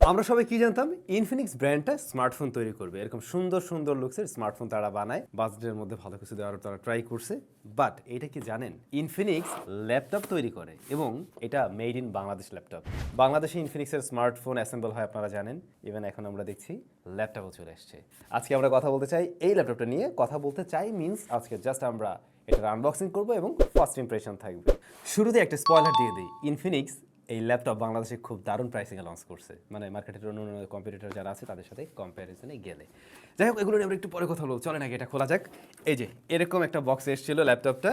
আমরা সবাই কি জানতাম ইনফিনিক্স ব্র্যান্ডটা স্মার্টফোন তৈরি করবে, এরকম সুন্দর সুন্দর লুকসের স্মার্টফোন তারা বানায়, বাজেটের মধ্যে ভালো কিছু দেওয়ার তারা ট্রাই করছে। বাট এটা কি জানেন, ইনফিনিক্স ল্যাপটপ তৈরি করে এবং এটা মেড ইন বাংলাদেশ ল্যাপটপ। বাংলাদেশে ইনফিনিক্সের স্মার্টফোন অ্যাসেম্বল হয় আপনারা জানেন, ইভেন এখন আমরা দেখছি ল্যাপটপও চলে এসছে। আজকে আমরা কথা বলতে চাই এই ল্যাপটপটা নিয়ে। কথা বলতে চাই মিনস আজকে জাস্ট আমরা এটার আনবক্সিং করবো এবং ফার্স্ট ইমপ্রেশন থাকবে। শুরুতে একটা স্পয়লার দিয়ে দিই, ইনফিনিক্স এই ল্যাপটপ বাংলাদেশে খুব দারুণ প্রাইসিংয়ে লঞ্চ করছে, মানে মার্কেটের অন্য কম্পিটিটর যারা আছে তাদের সাথে কম্প্যারিজনে গেলে। যাই হোক, এগুলো নিয়ে আমরা একটু পরে কথা বলবো, চলেন আগে এটা খোলা যাক। এই যে এরকম একটা বক্স এসেছিল ল্যাপটপটা,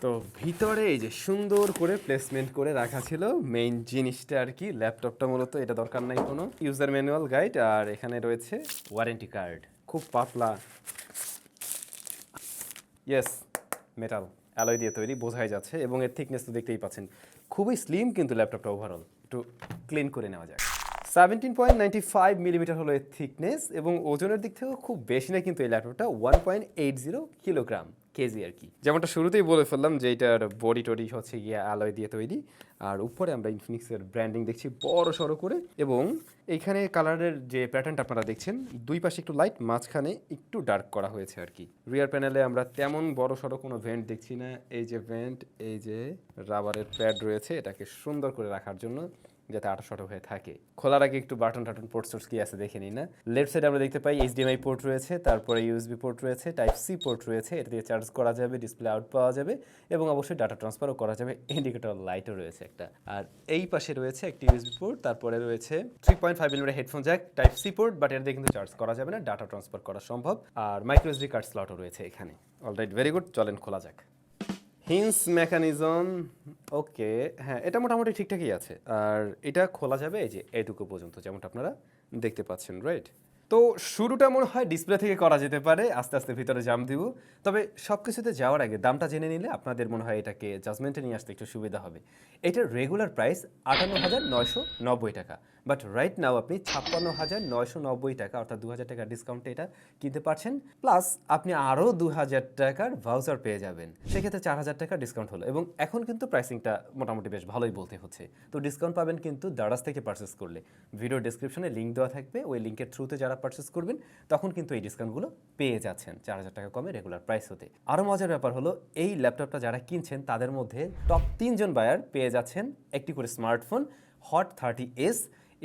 তো ভিতরে এই যে সুন্দর করে প্লেসমেন্ট করে রাখা ছিল মেইন জিনিসটা আর কি। ল্যাপটপটা মূলত এটা দরকার নাই কোনো, ইউজার ম্যানুয়াল গাইড, আর এখানে রয়েছে ওয়ারেন্টি কার্ড, খুব পাতলা, ইয়েস মেটাল অ্যালয় দিয়ে তৈরি, বোঝাই যাচ্ছে, এবং এর থিকনেস তো দেখতেই পাচ্ছেন, খুবই স্লিম কিন্তু ল্যাপটপটা ওভারঅল। একটু ক্লিন করে নেওয়া যায়। 17.95 মিলিমিটার হলো এর থিকনেস, এবং ওজনের দিক থেকেও খুব বেশি না কিন্তু এই ল্যাপটপটা, 1.80 কিলোগ্রাম কেজি আর কি। যেমনটা শুরুতেই বলে ফেললাম যে এটার বডি টডি হচ্ছে গিয়ে অ্যালয় দিয়ে তৈরি, আর উপরে আমরা ইনফিনিক্সের ব্র্যান্ডিং দেখছি বড় সড়ো করে, এবং এইখানে কালারের যে প্যাটার্নটা আপনারা দেখছেন, দুই পাশে একটু লাইট, মাঝখানে একটু ডার্ক করা হয়েছে আর কি। রিয়ার প্যানেলে আমরা তেমন বড় সড়ো কোনো ভেন্ট দেখছি না, এই যে ভেন্ট, এই যে রাবারের প্যাড রয়েছে এটাকে সুন্দর করে রাখার জন্য, যাতে আটো হয়ে থাকে। খোলার আগে একটু বাটন টাটন পোর্ট সোর্স কি আছে দেখে নিই না। লেফট সাইডে আমরা দেখতে পাই এইচডিএমআই পোর্ট রয়েছে, তারপরে ইউএসবি পোর্ট রয়েছে, টাইপ সি পোর্ট রয়েছে, এটা দিয়ে চার্জ করা যাবে, ডিসপ্লে আউট পাওয়া যাবে, এবং অবশ্যই ডাটা ট্রান্সফারও করা যাবে, ইন্ডিকেটর লাইটও রয়েছে একটা। আর এই পাশে রয়েছে একটি ইউএসবি পোর্ট, তারপরে রয়েছে 3.5 millimeter headphone jack, type C port, but এটা দিয়ে কিন্তু চার্জ করা যাবে না, ডাটা ট্রান্সফার করা সম্ভব, আর মাইক্রো এসডি কার্ড স্লটও রয়েছে এখানে। অলরাইট, ভেরি গুড, চলেন খোলা যাক। হিন্স মেকানিজম, ওকে, হ্যাঁ এটা মোটামুটি ঠিকঠাকই আছে, আর এটা খোলা যাবে এই যে এইটুকু পর্যন্ত, যেমনটা আপনারা দেখতে পাচ্ছেন, রাইট। তো শুরুটা মনে হয় ডিসপ্লে থেকে করা যেতে পারে, আস্তে আস্তে ভিতরে জাম দিব। তবে সব কিছুতে যাওয়ার আগে দামটা জেনে নিলে আপনাদের মনে হয় এটাকে জাজমেন্টে নিয়ে আসতে একটু সুবিধা হবে। এটার রেগুলার প্রাইস 58,990 টাকা, বাট রাইট নাও আপনি 56,990 টাকা, অর্থাৎ 2,000 টাকার ডিসকাউন্টে এটা কিনতে পারছেন। প্লাস আপনি আরও 2,000 টাকার ভাউচার পেয়ে যাবেন, সেক্ষেত্রে 4,000 টাকা ডিসকাউন্ট হলো। এবং এখন কিন্তু প্রাইসিংটা মোটামুটি বেশ ভালোই বলতে হচ্ছে। তো ডিসকাউন্ট পাবেন কিন্তু দারাজ থেকে পারচেস করলে, ভিডিও ডেসক্রিপশনে লিঙ্ক দেওয়া থাকবে, ওই লিঙ্কের থ্রুতে যারা পারচেস করবেন তখন কিন্তু এই ডিসকাউন্টগুলো পেয়ে যাচ্ছেন 4,000 টাকা কমে রেগুলার প্রাইস হতে। আরও মজার ব্যাপার হলো, এই ল্যাপটপটা যারা কিনছেন তাদের মধ্যে টপ 3 জন বায়ার পেয়ে যাচ্ছেন একটি করে স্মার্টফোন হট 30s,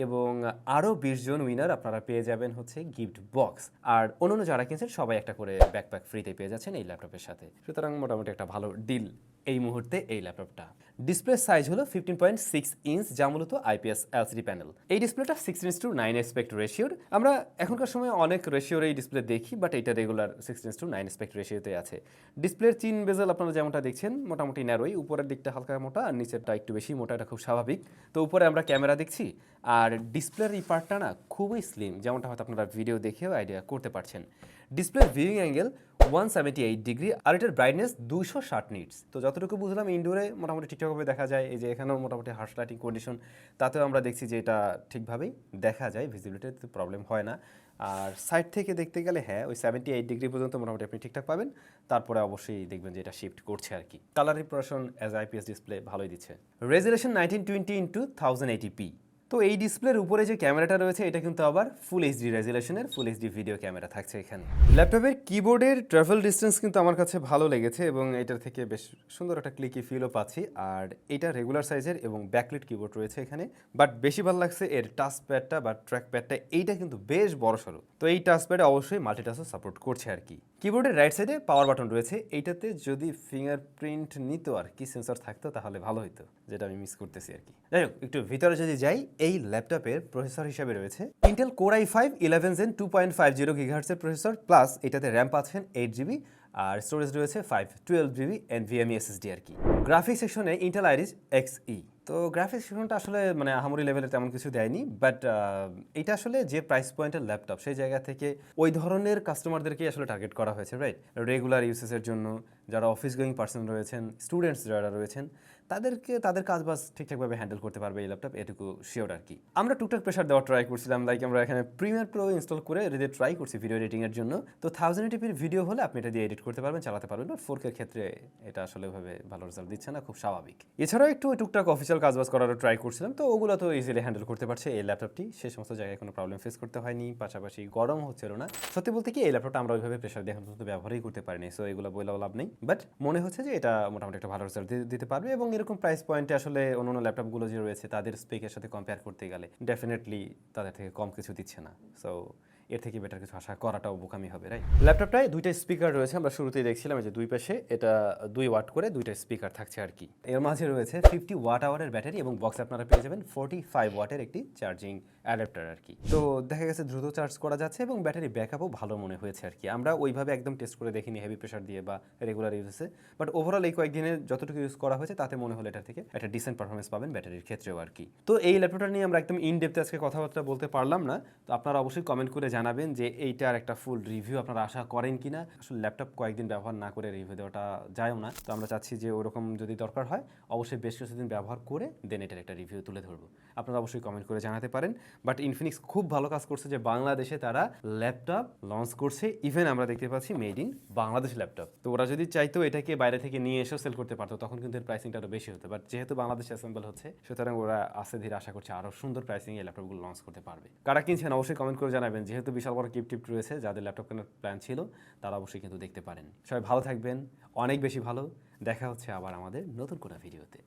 এবং আরও 20 জন উইনার আপনারা পেয়ে যাবেন হচ্ছে গিফট বক্স, আর অন্যান্য যারা কিনছেন সবাই একটা করে ব্যাকপ্যাক ফ্রিতে পেয়ে যাচ্ছেন এই ল্যাপটপের সাথে। সুতরাং মোটামুটি একটা ভালো ডিল এই মুহূর্তে এই ল্যাপটপটা। ডিসপ্লে সাইজ হলো 15.6 ইঞ্চ, যা মূলত আইপিএস এলসিডি প্যানেল। এই ডিসপ্লেটা 16:9 অ্যাসপেক্ট রেশিওর। আমরা এখনকার সময় অনেক রেশিওর এই ডিসপ্লে দেখি, বাট এটা রেগুলার 16:9 অ্যাসপেক্ট রেশিওতে আছে। ডিসপ্লের চিন বেজেল আপনারা যেমনটা দেখছেন মোটামুটি ন্যারোই, উপরের দিকটা হালকা মোটা আর নিচেরটা একটু বেশি মোটা, এটা খুব স্বাভাবিক। তো উপরে আমরা ক্যামেরা দেখছি, আর ডিসপ্লের এই পার্টটা না খুবই স্লিম, যেমনটা হয়তো আপনারা ভিডিও দেখেও আইডিয়া করতে পারছেন। ডিসপ্লের ভিউইং অ্যাঙ্গেল 178 ডিগ্রি, আর এটার ব্রাইটনেস 260 নিটস। তো যতটুকু বুঝলাম ইনডোরে মোটামুটি ঠিকঠাকভাবে দেখা যায়, এই যে এখানেও মোটামুটি হার্শ লাইটিং কন্ডিশন, তাতেও আমরা দেখছি যে এটা ঠিকভাবেই দেখা যায়, ভিজিবিলিটিতে প্রবলেম হয় না। আর সাইড থেকে দেখতে গেলে হ্যাঁ ওই 78 ডিগ্রি পর্যন্ত মোটামুটি আপনি ঠিকঠাক পাবেন, তারপরে অবশ্যই দেখবেন যে এটা শিফট করছে আর কি। Colour representation as IPS display ভালোই দিচ্ছে। Resolution 1920x1080p। তো এই ডিসপ্লের উপরে যে ক্যামেরাটা রয়েছে এটা কিন্তু আবার ফুল এইচডি রেজুলেশনের ফুল এইচডি ভিডিও ক্যামেরা থাকছে এখানে। ল্যাপটপের কিবোর্ডের ট্রাভেল ডিস্টেন্স কিন্তু আমার কাছে ভালো লেগেছে, এবং এটার থেকে বেশ সুন্দর একটা ক্লিকি ফিলও পাচ্ছি। আর এটা রেগুলার সাইজের এবং ব্যাকলিট কিবোর্ড রয়েছে এখানে, বাট বেশি ভালো লাগছে এর টাচ প্যাডটা বা ট্র্যাক প্যাডটা, এইটা কিন্তু বেশ বড়সড়। তো এই টাচ প্যাডে অবশ্যই মাল্টিটাস্কও সাপোর্ট করছে আর কি। কিবোর্ডের রাইট সাইডে পাওয়ার বাটন রয়েছে, এইটাতে যদি ফিঙ্গারপ্রিন্ট নিত আর কি সেন্সর থাকতো তাহলে ভালো হতো, যেটা আমি মিস করতেছি আর কি। যাই হোক, একটু ভিতরে যদি যাই, এই ল্যাপটপের প্রসেসর হিসাবে রয়েছে Intel core i5 11 Zen 2.50 GHz এর প্রসেসর, প্লাস এটাতে র্যাম পাচ্ছেন 8GB, আর স্টোরেজ রয়েছে 512GB NVMe SSD আর কি। গ্রাফিক্স সেকশনে ইন্টেল আইরিস Xe। তো গ্রাফিক্স সেকশনটা আসলে মানে আহামরি লেভেলের তেমন কিছু দেয়নি, বাট এটা আসলে যে প্রাইস পয়েন্টের ল্যাপটপ সেই জায়গা থেকে ওই ধরনের কাস্টমারদেরকেই আসলে টার্গেট করা হয়েছে, রাইট। রেগুলার ইউসেজের জন্য যারা অফিস গোয়িং পার্সন রয়েছেন, স্টুডেন্টস যারা রয়েছেন, তাদেরকে তাদের কাজ বাস ঠিকঠাকভাবে হ্যান্ডেল করতে পারবে এই ল্যাপটপ, এটুকু শিওর আর কি। আমরা টুকটাক প্রেশার দেওয়ার ট্রাই করছিলাম, লাইক আমরা এখানে প্রিমিয়ার প্রো ইনস্টল করে এটাতে ট্রাই করছি ভিডিও এডিটিংয়ের জন্য। তো 1080pর ভিডিও হলে আপনি এটা দিয়ে এডিট করতে পারবেন, চালাতে পারবেন, বাট 4K ক্ষেত্রে এটা আসলে ভাবে ভালো রেজাল্ট দিচ্ছে না, খুব স্বাভাবিক। এছাড়াও একটু টুকটাক অফিসিয়াল কাজবাজ করারও ট্রাই করছিলাম, তো ওগুলো তো ইজিলি হ্যান্ডেল করতে পারছে এই ল্যাপটপটি, সে সমস্ত জায়গায় কোনো প্রবলেম ফেস করতে হয়নি, পাশাপাশি গরম হচ্ছিল না। সত্যি বলতে কি এই ল্যাপটপটা আমরা ওইভাবে প্রেশার দিয়ে এখন পর্যন্ত ব্যবহারই করতে পারিনি, সো এগুলো বলে লাভ নেই, বাট মনে হচ্ছে যে এটা মোটামুটি একটা ভালো রেজাল্ট দিতে পারবে। এবং এরকম প্রাইস পয়েন্টে আসলে অন্যান্য ল্যাপটপগুলো যে রয়েছে তাদের স্পেকের সাথে কম্পেয়ার করতে গেলে ডেফিনেটলি তাদের থেকে কম কিছু দিচ্ছে না, সো এর থেকে বেটার কিছু আশা করাটাও বোকামি হবে, রাইট? ল্যাপটপটায় দুইটা স্পিকার রয়েছে, আমরা শুরুতেই দেখছিলাম যে দুই পাশে এটা 2 ওয়াট করে দুইটা স্পিকার থাকছে আর কি। এর মাঝে রয়েছে 50 ওয়াট আওয়ারের ব্যাটারি এবং বক্সে আপনারা পেয়ে যাবেন 45 ওয়াটের একটি চার্জিং অ্যাডাপ্টার আর কি। তো দেখা গেছে দ্রুত চার্জ করা যাচ্ছে এবং ব্যাটারি ব্যাকআপও ভালো মনে হয়েছে আর কি। আমরা ওইভাবে একদম টেস্ট করে দেখিনি হেভি প্রেশার দিয়ে বা রেগুলার ইউজে, বাট ওভারঅল এই কয়েকদিনে যতটুকু ইউজ করা হয়েছে তাতে মনে হলো এটা থেকে একটা ডিসেন্ট পারফরমেন্স পাবেন ব্যাটারির ক্ষেত্রেও আর কি। তো এই ল্যাপটপটা নিয়ে আমরা একদম ইন ডেপথে আজকে কথাবার্তা বলতে পারলাম না, তো আপনারা অবশ্যই কমেন্ট করে জানাবেন যে এইটার একটা ফুল রিভিউ আপনারা আশা করেন কিনা। আসলে ল্যাপটপ কয়েকদিন ব্যবহার না করে রিভিউ দেওয়াটা যায়ও না, তো আমরা চাচ্ছি যে ওরকম যদি দরকার হয় অবশ্যই বেশ কিছুদিন ব্যবহার করে দেন এটার একটা রিভিউ তুলে ধরবো। আপনারা অবশ্যই কমেন্ট করে জানাতে পারেন। বাট ইনফিনিক্স খুব ভালো কাজ করছে যে বাংলাদেশে তারা ল্যাপটপ লঞ্চ করছে, ইভেন আমরা দেখতে পাচ্ছি মেড ইন বাংলাদেশ ল্যাপটপ। তো ওরা যদি চাইতো এটাকে বাইরে থেকে নিয়ে এসেও সেল করতে পারতো, তখন কিন্তু এর প্রাইসিংটা আরও বেশি হতো, বাট যেহেতু বাংলাদেশে অ্যাসেম্বল হচ্ছে সুতরাং ওরা আস্তে ধীরে আশা করছে আরও সুন্দর প্রাইসিং এই ল্যাপটপগুলো লঞ্চ করতে পারবে। কারা কিনছেন অবশ্যই কমেন্ট করে জানাবেন, যেহেতু বিশাল বড় টিপ রয়েছে, যাদের ল্যাপটপ কেনার প্ল্যান ছিল তারা অবশ্যই কিন্তু দেখতে পারেন। সবাই ভালো থাকবেন, অনেক বেশি ভালো। দেখা হচ্ছে আবার আমাদের নতুন কোনো ভিডিওতে।